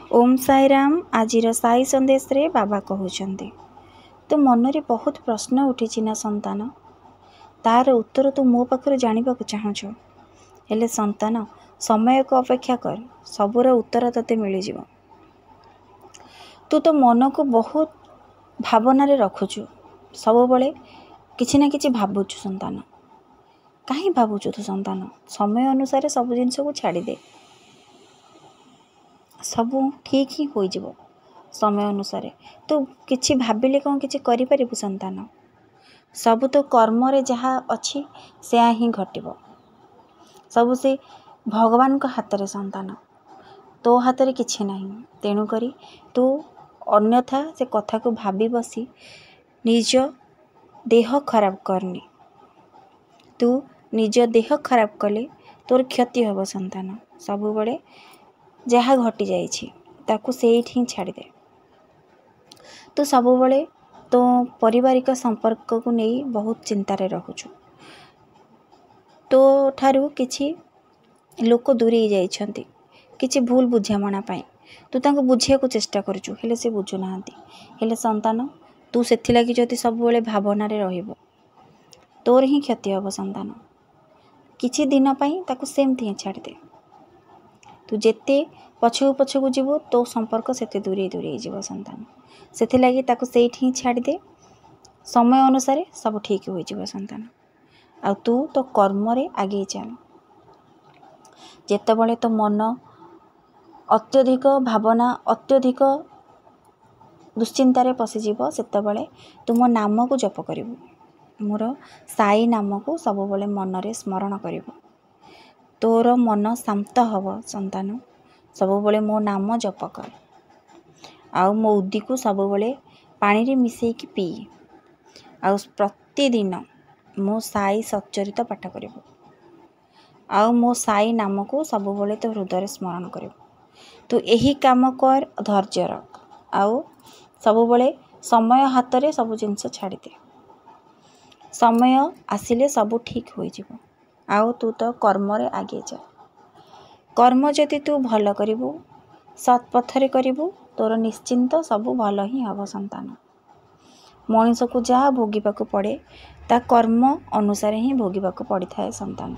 ओम साई राम। आजिर साई संदेश रे बाबा कहउछन्ति तो मनरे बहुत प्रश्न उठी ना संतान, तार उत्तर तू मो पाखर जानिबाकु चाहूछु। हेले संतान, समय को अपेक्षा कर, सबुर उत्तर तते मिल जिवो। तू तो मन को बहुत भावना रे रखुछु, सब बळे किछि ना किछि भाबुछु संतान। काहे भाबुछु तू संतान? समय अनुसार सब जिंस को छाड़ी दे, सबू ठीक ही हो जिवो। समय अनुसार तू किछि भाबिले कौन किछि करि परिबु संतान? सबू तो कर्म रे जहा अछि से ही घटिबो। सबू से भगवान को हाथ रे संतान, तो हाथ रे किछि नहीं। तेणु करी तू अन्यथा से कथा को भाबी बसी निज देह खराब करनी। तू निज देह खराब कले तोर क्षति होबो संतान। सबु बळे जहा घटी जाइछि ताकू सेठी ही छाड़ी दे। तू सबु बळे तो पारिवारिक संपर्क को नहीं बहुत चिंता रे रहुछु। तो ठारू किछि लोक दूरी जाइछन्ति किछि भूल बुझामणा पाई। तू तांको बुझिया को चेष्टा करूछु, हेले से बुझु नाहंती। हेले संतान, तू सेथि लागि जति सब बळे भावना रे रहिबो, तोर ही क्षति होबो संतान। किछि दिन पाई ताकू सेमति ही छाड़ी दे। तू जेते पछू पछू जीवो तो संपर्क सेते दूरी दूरी जीवो संतान। सेथि लागि ताकू सेठी ही छाड़ी दे। समय अनुसार सब ठीक हो जीवो संतान। आ तू तो कर्म रे आगे चल। जेतेबळे तो मन अत्यधिक भावना अत्यधिक दुश्चिंतार पशिजीव, सेतेबळे तुम नाम को जप करिवु। मोर साई नाम को सब बळे मन रे स्मरण करिवु। तोर मन शांत हब संतान। सब बळे मो नाम जप कर। आउ मो उद्दी को सब बळे पानी रे मिसई की पी। आउ प्रतिदिन मो साई सच्चरित पाठ करिवु। आउ मो साई नाम को सब बळे तो हृदय स्मरण करिवु। तू एही काम कर, धैर्य रख। आउ सब बळे समय हाथ रे सब जिंस छाड़ी दे। समय आसिले सब ठीक हो जिवो। आउ तू तो कर्म रे आगे जा। कर्म जदि तू भल करिवु, सत् पथरे करिवु, तोर निश्चिंत सब भल ही हब संतान। मनीष को जहाँ भोगिबाकु पड़े ता कर्म अनुसार ही भोगिबाकु पड़ी थाए संतान।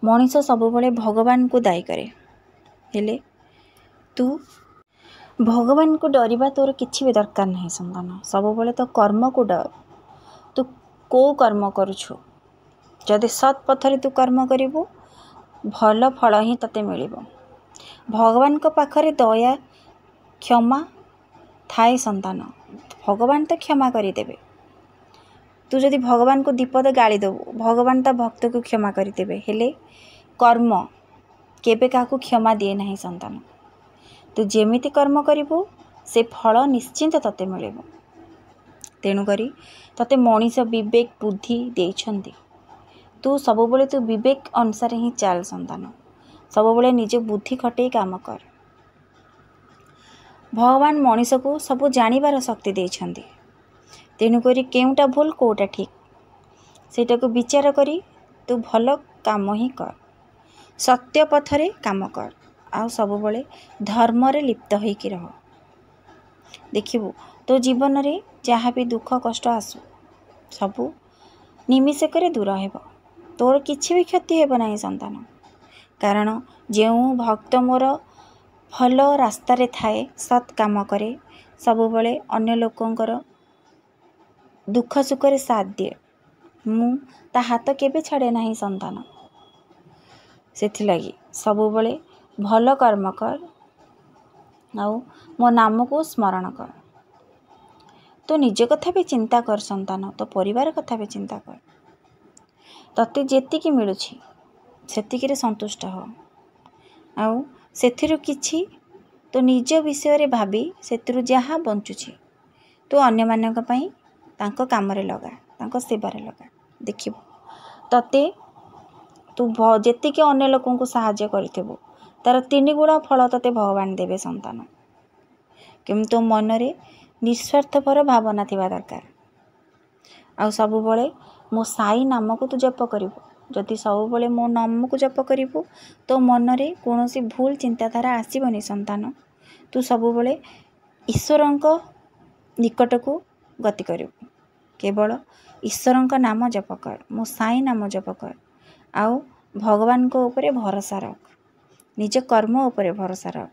मनीष सब बळे भगवान को दायी करे, हेले तू भगवान को डरिबा तोर किछि भी दरकार नहीं संतान। सब बळे तो कर्म को डर। तू को कर्म करूछु? जदि सत् पथरे तू कर्म करिवु, भल फल ही तते मिलिबो। भगवान को पाखरे दया क्षमा थाए संतान। भगवान तो क्षमा करि देबे। तू जदि भगवान को दीपद गाली देबू, भगवान ता भक्त को क्षमा करि देबे। हेले कर्म केबे काकू क्षमा दिए नहीं संतान। तू जेमिति कर्म करिवु से फल निश्चिंत तते मिलिबो। तेणु करी तते मनीष विवेक बुद्धि देइछन्ति। तू सब बळे तू विवेक अनुसार ही चाल संतान। सब बळे निजे बुद्धि खटे काम कर। भगवान मनीष को सब जानिबार शक्ति देइछन्ति। तेणु करी केउटा भूल कोउटा ठीक सेटा को विचार करी तू भल काम ही कर। सत्य पथरे काम कर। आ सब बळे धर्म रे लिप्त होई कि रह। देखिबू तो जीवन रे जहाँ भी दुख कष्ट आसु सबू निमिषकरे दूर हेब। तोर किछि भी क्षति हेब नाही संतान। कारण जेउ भक्त मोर भल रास्ता रे थाए, सत् काम करे, सब बळे अन्य लोकंकर दुख सुख रे साथ दिए, मु ता हाथ केबे छाड़े नाही संतान। सेथि लागि सब बळे भल कर्म कर। आउ मो नाम को स्मरण कर। तो निज कथा भी चिंता कर संतान। तो परिवार कथा भी चिंता कर। तते जेतिकी मिलुछि सेतिकी रे संतुष्ट हो। आउ सेथिरु किछि तो निज विषय रे भाबी सेतिरु जहाँ बंचुछि तो अन्य मानक पई तांको काम रे लगा, तांको सेवा रे लगा। देखिबो तते तू जेतिकी अन्य लोकन को सहाय्य करथिबो तार 3 गुण फल तते भगवान देवे संतान। किंतु मन रे निस्वार्थपर भावना थिबा दरकार। आ सब बळे मो साई नाम को तू जप करिवो। जदि सबुबले मो नाम को जप करिवु तो मनरे कौनसी भूल चिंताधारा आसीबनी संतान। तू सबुबले ईश्वरंक निकट को गति करिवु। केवल ईश्वरंक नाम जप कर, मो साई नाम जप कर, आउ भगवान को ऊपर भरोसा रख, निज कर्म ऊपर भरोसा रख।